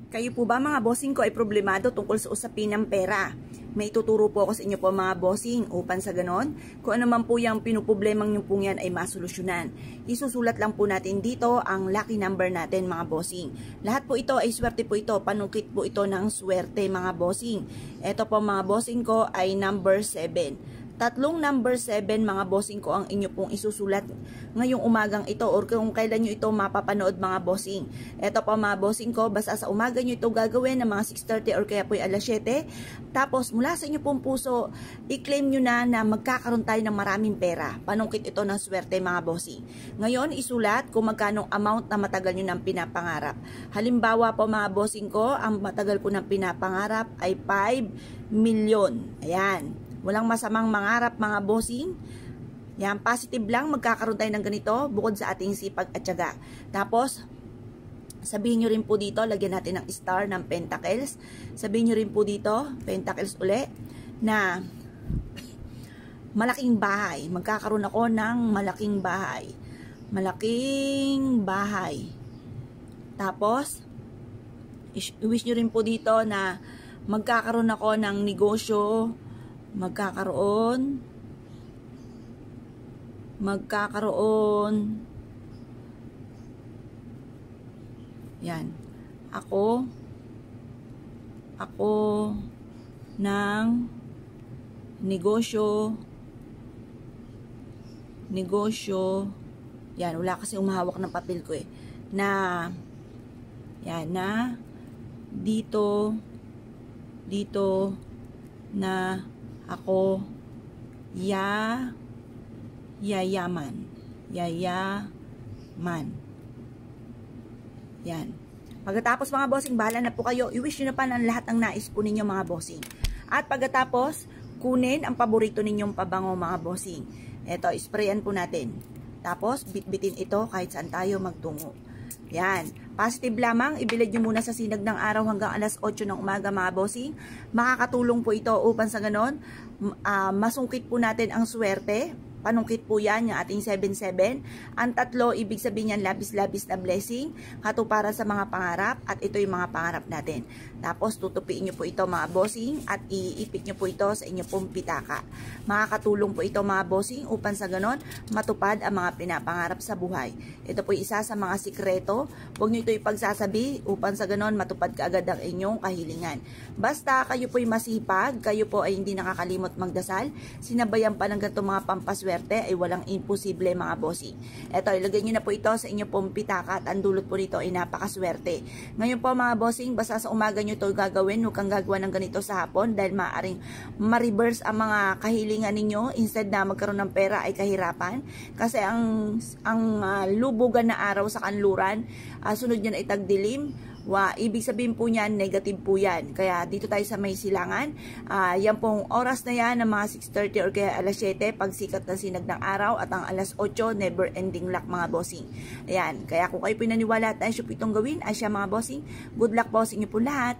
Kayo po ba mga bossing ko ay problemado tungkol sa usapin ng pera? May tuturo po ako sa inyo po mga bossing upang sa ganon, kung ano man po yung pinuproblemang yung pong yan ay masolusyonan. Isusulat lang po natin dito ang lucky number natin mga bossing. Lahat po ito ay swerte po ito, panungkit po ito ng swerte mga bossing. Ito po mga bossing ko ay number 7. Tatlong number 7 mga bossing ko ang inyo pong isusulat ngayong umagang ito or kung kailan nyo ito mapapanood mga bossing. Ito po mga bossing ko, basta sa umaga nyo ito gagawin ng mga 6:30 or kaya po ay alas 7. Tapos mula sa inyo pong puso, i-claim nyo na magkakaroon tayo ng maraming pera. Panungkit ito ng swerte mga bossing. Ngayon isulat kung magkano amount na matagal nyo ng pinapangarap. Halimbawa po mga bossing ko, ang matagal ko ng pinapangarap ay 5 million. Ayan. Walang masamang mangarap mga bossing. Yan, positive lang magkakaroon tayo ng ganito bukod sa ating sipag at tiyaga. Tapos, sabihin nyo rin po dito, lagyan natin ng star ng pentacles. Sabihin nyo rin po dito, pentacles uli, na malaking bahay. Magkakaroon ako ng malaking bahay. Malaking bahay. Tapos, i-wish nyo rin po dito na magkakaroon ako ng negosyo, magkakaroon yan ako ng negosyo yan, wala kasi umahawak ng papel ko na yan, na dito na ako yayaman. Yan. Pagkatapos mga bossing, bahala na po kayo. I-wish nyo na pa ng lahat ng nais po ninyo mga bossing. At pagkatapos, kunin ang paborito ninyong pabango mga bossing. Ito, sprayan po natin. Tapos, bitbitin ito kahit saan tayo magtungo. Yan. Positive lamang, ibilad nyo muna sa sinag ng araw hanggang alas 8 ng umaga mga bossing. Makakatulong po ito upang sa ganon, masungkit po natin ang swerte. Panungkit po yan, yung ating 7-7. Ang tatlo, ibig sabihin yan, labis-labis na blessing, katuparan sa mga pangarap, at ito yung mga pangarap natin. Tapos, tutupiin nyo po ito mga bossing, at iipit nyo po ito sa inyo pong pitaka. Makakatulong po ito mga bossing, upang sa ganon, matupad ang mga pinapangarap sa buhay. Ito po isa sa mga sikreto, huwag nyo ito ipagsasabi, upang sa ganon, matupad kaagad ang inyong kahilingan. Basta, kayo po'y masipag, kayo po ay hindi nakakalimot magdasal, sinabayan pa ng ganito mga pampaswerte, ay walang imposible mga bossing. Eto, ilagay nyo na po ito sa inyo pong pitaka at ang dulot po nito ay napakaswerte. Ngayon po mga bossing, basta sa umaga nyo ito gagawin, huwag kang gagawa ng ganito sa hapon dahil maaaring ma-reverse ang mga kahilingan ninyo. Instead na magkaroon ng pera ay kahirapan. Kasi ang lubugan na araw sa kanluran, sunod yan ay tagdilim. Ibig sabihin po niyan, negative po yan. Kaya dito tayo sa may silangan. Yan pong oras na yan ng mga 6:30 or kaya alas 7, pagsikat ng sinag ng araw, at ang alas 8, never ending luck mga bossing. Ayan. Kaya kung kayo pinaniwala at ay siya po itong gawin, ay siya mga bossing, good luck po sa inyo po lahat.